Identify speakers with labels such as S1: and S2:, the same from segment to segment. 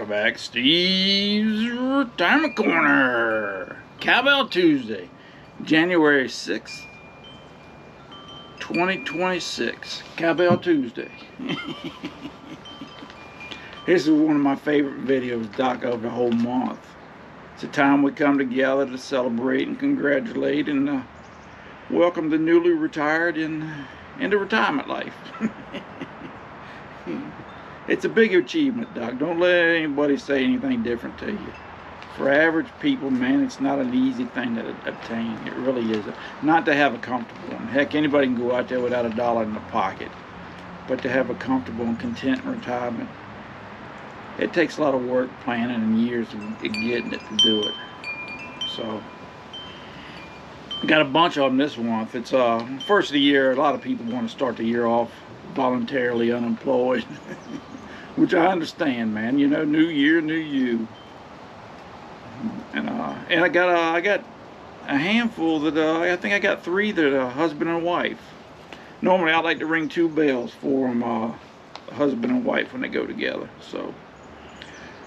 S1: Welcome back, Steve's Retirement Corner. Cowbell Tuesday, January 6th, 2026. Cowbell Tuesday. This is one of my favorite videos, Doc, of the whole month. It's a time we come together to celebrate and congratulate and welcome the newly retired into retirement life. It's a big achievement, Doc. Don't let anybody say anything different to you. For average people, man, it's not an easy thing to obtain. It really isn't. Not to have a comfortable one. Heck, anybody can go out there without a dollar in the pocket. But to have a comfortable and content retirement, it takes a lot of work, planning, and years of getting it to do it. So, got a bunch of them this month. It's first of the year. A lot of people want to start the year off voluntarily unemployed. Which I understand, man. You know, new year, new you. And I got a handful that I think I got 3 that are husband and wife. Normally I like to ring 2 bells for them, husband and wife, when they go together. So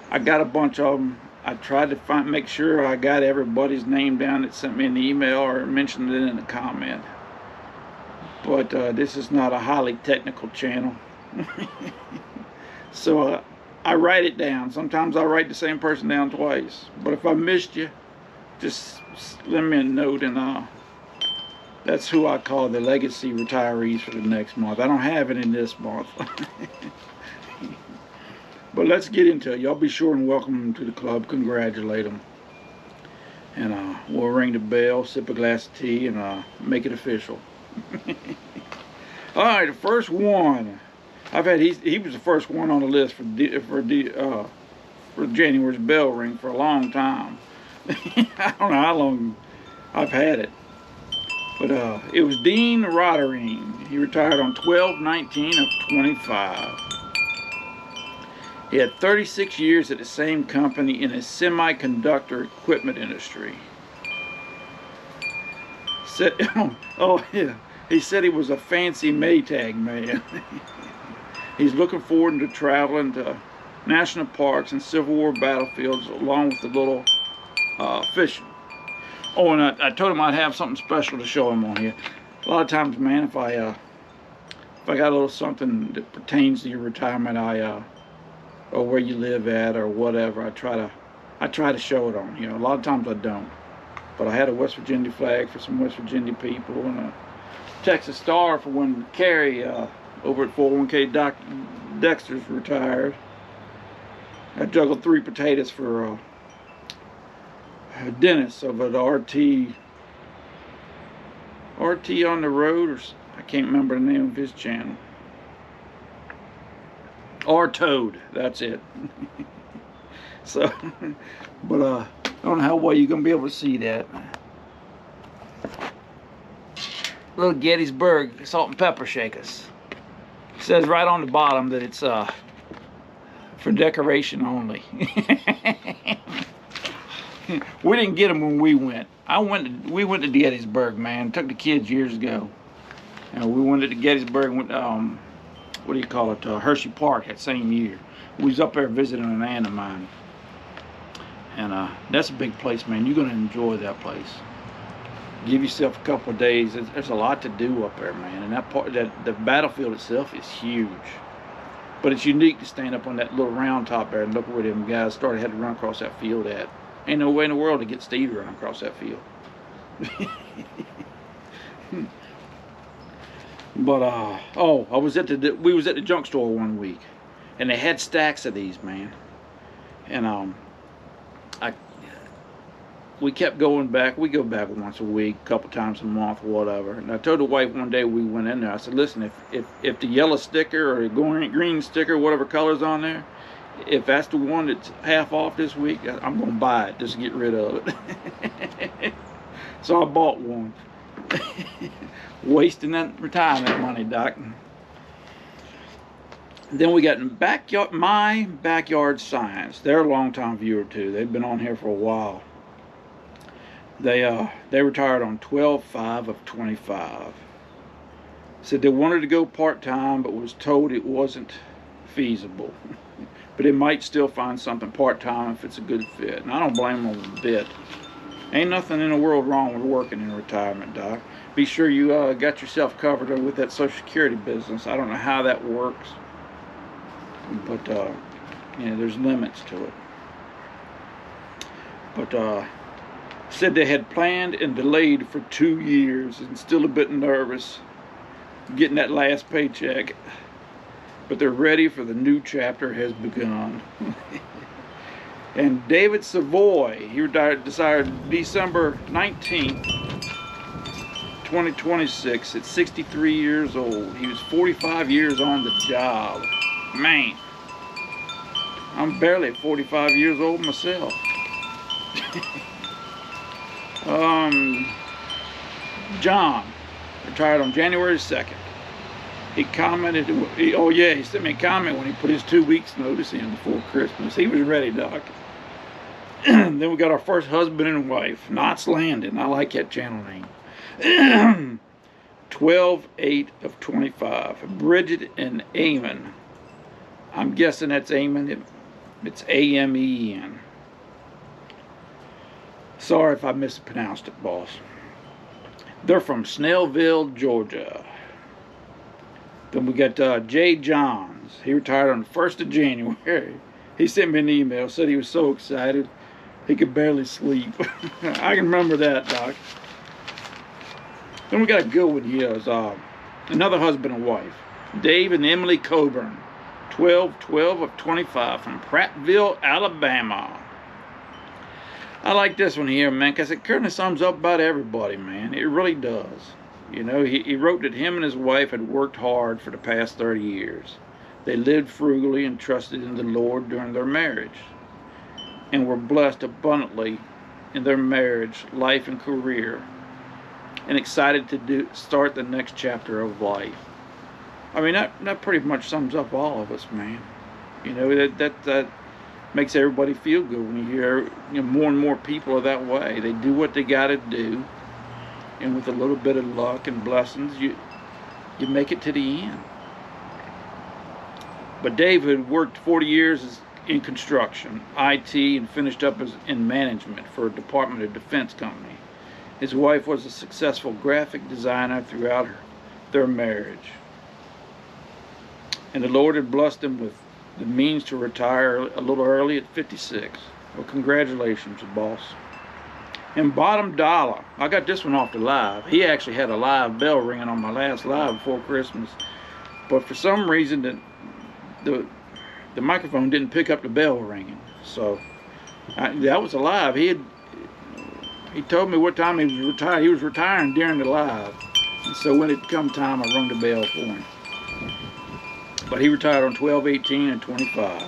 S1: I got a bunch of them. I tried to make sure I got everybody's name down that sent me an email or mentioned it in a comment. But this is not a highly technical channel. So I write it down. Sometimes I write the same person down twice. But if I missed you, just send me a note, and that's who I call the legacy retirees for the next month. I don't have it in this month. But let's get into it. Y'all be sure and welcome them to the club. Congratulate them. And we'll ring the bell, sip a glass of tea, and make it official. All right, the first one. I've had he was the first one on the list for January's bell ring for a long time. I don't know how long I've had it, but it was Dean Rottering. He retired on 12/19 of 25. He had 36 years at the same company in the semiconductor equipment industry. Oh yeah, he said he was a fancy Maytag man. He's looking forward to traveling to national parks and Civil War battlefields along with a little fishing. Oh, and I told him I'd have something special to show him on here. A lot of times, man, if I got a little something that pertains to your retirement, or where you live at or whatever, I try to show it on. You know, a lot of times I don't. But I had a West Virginia flag for some West Virginia people, and a Texas Star for when Carrie over at 401k Doc Dexter's retired. I juggled 3 potatoes for Dennis over at RT on the road, or I can't remember the name of his channel. Or Toad, that's it. So, but I don't know how well you're gonna be able to see that. Little Gettysburg salt and pepper shakers. It says right on the bottom that it's for decoration only. We didn't get them when we went. We went to Gettysburg, man. Took the kids years ago. And we went to Gettysburg. Went what do you call it? Hershey Park that same year. We was up there visiting an aunt of mine. And that's a big place, man. You're gonna enjoy that place. Give yourself a couple of days. There's a lot to do up there, man. And the battlefield itself is huge. But it's unique to stand up on that little round top there and look where them guys had to run across that field at. Ain't no way in the world to get Steve to run across that field. But we was at the junk store one week, and they had stacks of these, man. And we kept going back. We go back once a week, a couple times a month, whatever. And I told the wife one day we went in there, I said, listen, if the yellow sticker or the green sticker, whatever color's on there, if that's the one that's half off this week, I'm going to buy it just to get rid of it. So I bought one. Wasting that retirement money, Doc. Then we got My Backyard Science. They're a long-time viewer, too. They've been on here for a while. They retired on 12/5 of 25. Said they wanted to go part-time, but was told it wasn't feasible. But it might still find something part-time if it's a good fit. And I don't blame them a bit. Ain't nothing in the world wrong with working in retirement, Doc. Be sure you got yourself covered with that Social Security business. I don't know how that works, but there's limits to it. But said they had planned and delayed for 2 years and still a bit nervous getting that last paycheck. But they're ready for the new chapter has begun. And David Savoy, he decided December 19th, 2026 at 63 years old. He was 45 years on the job. Man, I'm barely 45 years old myself. John retired on January 2nd. He commented, he sent me a comment when he put his 2 weeks notice in before Christmas. He was ready, Doc. Then we got our first husband and wife, Knots Landing. I like that channel name. 12/8 of 25. Bridget and Amen. I'm guessing that's Amen. It's A-M-E-N. Sorry if I mispronounced it, boss. They're from Snellville, Georgia. Then we got Jay Johns. He retired on the 1st of January. He sent me an email, said he was so excited he could barely sleep. I can remember that, Doc. Then we got a good one here. Another husband and wife, Dave and Emily Coburn. 12/12 of 25 from Prattville, Alabama. I like this one here, man, because it kind of sums up about everybody, man. It really does. You know, he wrote that him and his wife had worked hard for the past 30 years. They lived frugally and trusted in the Lord during their marriage, and were blessed abundantly in their marriage, life, and career, and excited to start the next chapter of life. I mean, that pretty much sums up all of us, man. You know, that makes everybody feel good when you hear more and more people are that way. They do what they got to do, and with a little bit of luck and blessings, you make it to the end. But David worked 40 years in construction, IT, and finished up in management for a Department of Defense company. His wife was a successful graphic designer throughout their marriage. And the Lord had blessed them with the means to retire a little early at 56. Well, congratulations, boss. And Bottom Dollar, I got this one off the live. He actually had a live bell ringing on my last live before Christmas, but for some reason the microphone didn't pick up the bell ringing. So that was a live. He told me what time he was retired. He was retiring during the live, and so when it come time, I rung the bell for him. But he retired on 12/18 and 25.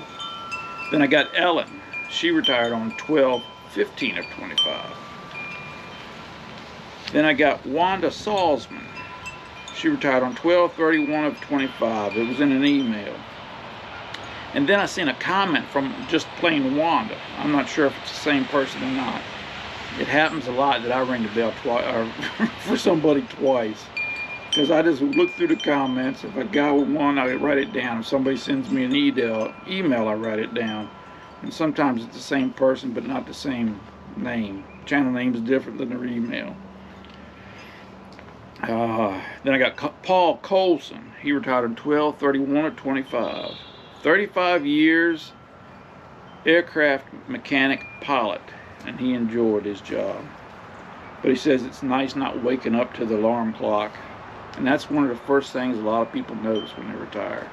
S1: Then I got Ellen. She retired on 12/15 of 25. Then I got Wanda Salzman. She retired on 12/31 of 25. It was in an email. And then I seen a comment from just plain Wanda. I'm not sure if it's the same person or not. It happens a lot that I ring the bell twice, or for somebody twice. Because I just look through the comments. If I got one, I write it down. If somebody sends me an email, I write it down. And sometimes it's the same person, but not the same name. Channel name is different than their email. Then I got Paul Colson. He retired on 12/31 of 25. 35 years, aircraft mechanic pilot, and he enjoyed his job. But he says it's nice not waking up to the alarm clock. And that's one of the first things a lot of people notice when they retire.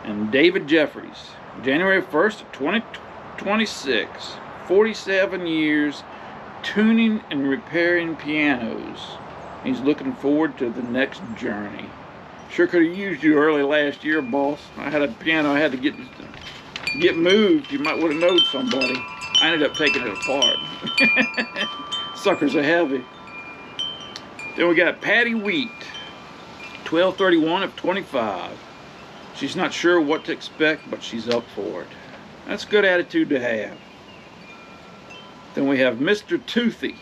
S1: And David Jeffries, January 1st of 2026, 47 years, tuning and repairing pianos. He's looking forward to the next journey. Sure could have used you early last year, boss. I had a piano I had to get moved. You might would have known somebody. I ended up taking it apart. Suckers are heavy. Then we got Patty Wheat, 12/31 of 25. She's not sure what to expect, but she's up for it. That's a good attitude to have. Then we have Mr. Toothy.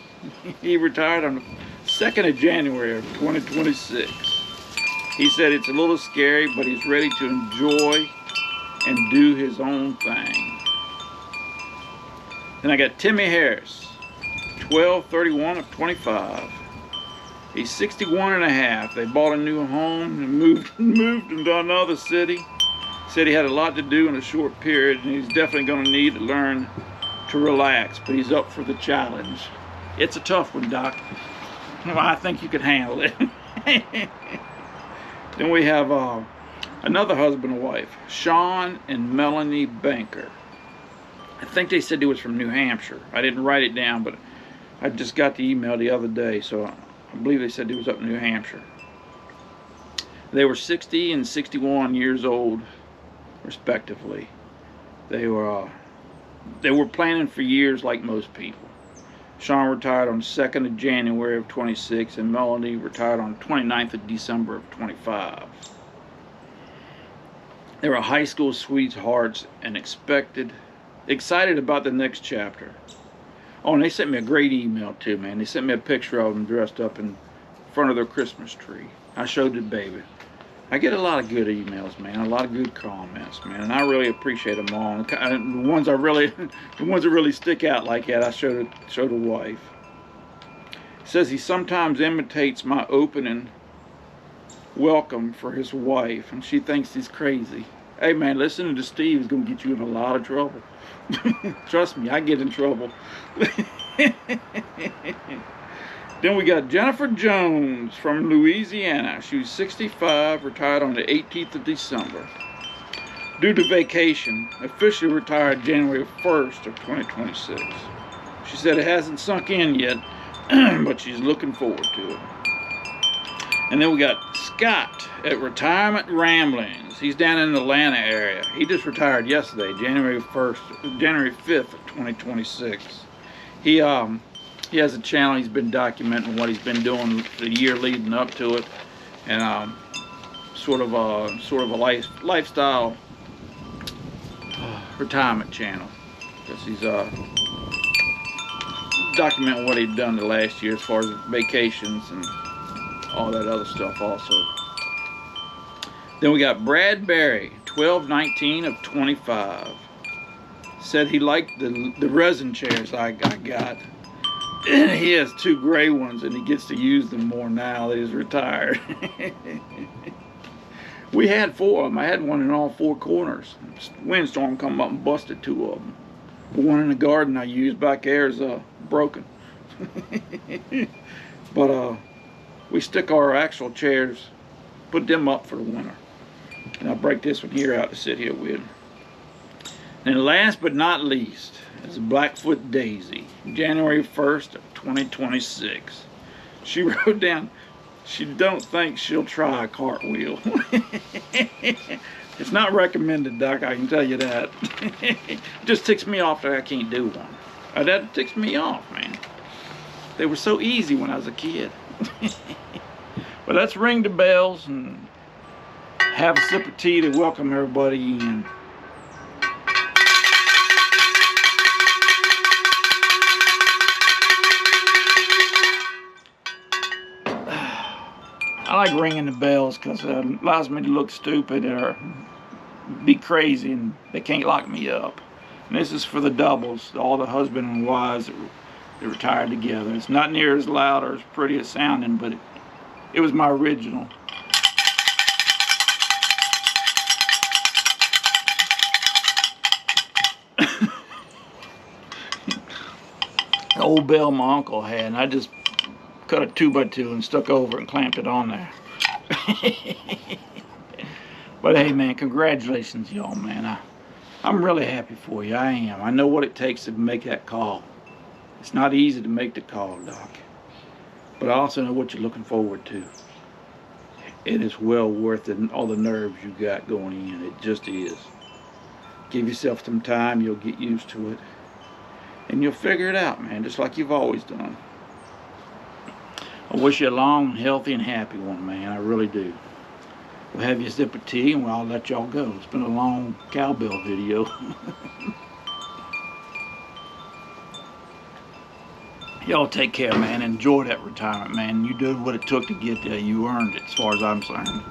S1: He retired on the 2nd of January of 2026. He said it's a little scary, but he's ready to enjoy and do his own thing. Then I got Timmy Harris, 12/31 of 25. He's 61 and a half. They bought a new home and moved into another city. Said he had a lot to do in a short period, and he's definitely going to need to learn to relax, but he's up for the challenge. It's a tough one, Doc. Well, I think you could handle it. Then we have another husband and wife, Sean and Melanie Banker. I think they said he was from New Hampshire. I didn't write it down, but I just got the email the other day, so I believe they said he was up in New Hampshire. They were 60 and 61 years old, respectively. They were planning for years like most people. Sean retired on 2nd of January of 26, and Melanie retired on 29th of December of 25. They were high school sweethearts and excited about the next chapter. Oh, and they sent me a great email too, man. They sent me a picture of them dressed up in front of their Christmas tree. I showed the baby. I get a lot of good emails, man. A lot of good comments, man, and I really appreciate them all. The ones that really stick out like that, I showed the wife. It says he sometimes imitates my opening welcome for his wife, and she thinks he's crazy. Hey, man, listening to Steve is gonna get you in a lot of trouble. Trust me, I get in trouble. Then we got Jennifer Jones from Louisiana. She was 65, retired on the 18th of December. Due to vacation, officially retired January 1st of 2026. She said it hasn't sunk in yet, but she's looking forward to it. And then we got Scott at Retirement Ramblings. He's down in the Atlanta area. He just retired yesterday, January 5th of 2026. He has a channel. He's been documenting what he's been doing the year leading up to it, and sort of a lifestyle retirement channel. Because he's documenting what he'd done the last year as far as vacations and all that other stuff also. Then we got Brad Berry, 12/19 of 25. Said he liked the resin chairs I got. He has 2 gray ones, and he gets to use them more now that he's retired. We had 4 of them. I had one in all 4 corners. Windstorm come up and busted 2 of them. The one in the garden I used back there is broken. But we stick our actual chairs, put them up for the winter. And I'll break this one here out to sit here with. And last but not least, it's Blackfoot Daisy, January 1st of 2026. She wrote down, she don't think she'll try a cartwheel. It's not recommended, Doc, I can tell you that. It just ticks me off that I can't do one. That ticks me off, man. They were so easy when I was a kid. But let's ring the bells and have a sip of tea to welcome everybody in. I like ringing the bells because it allows me to look stupid or be crazy, and they can't lock me up. And this is for the doubles, all the husband and wives that retired together. It's not near as loud or as pretty as sounding, but it was my original. The old bell my uncle had, and I just cut a 2x2 and stuck over and clamped it on there. But hey, man, congratulations, y'all, man. I'm really happy for you. I am. I know what it takes to make that call. It's not easy to make the call, Doc. But I also know what you're looking forward to. It is well worth it, all the nerves you got going in. It just is. Give yourself some time. You'll get used to it. And you'll figure it out, man, just like you've always done. I wish you a long, healthy, and happy one, man. I really do. We'll have you a sip of tea, and I'll let y'all go. It's been a long cowbell video. Y'all take care, man. Enjoy that retirement, man. You did what it took to get there. You earned it, as far as I'm concerned.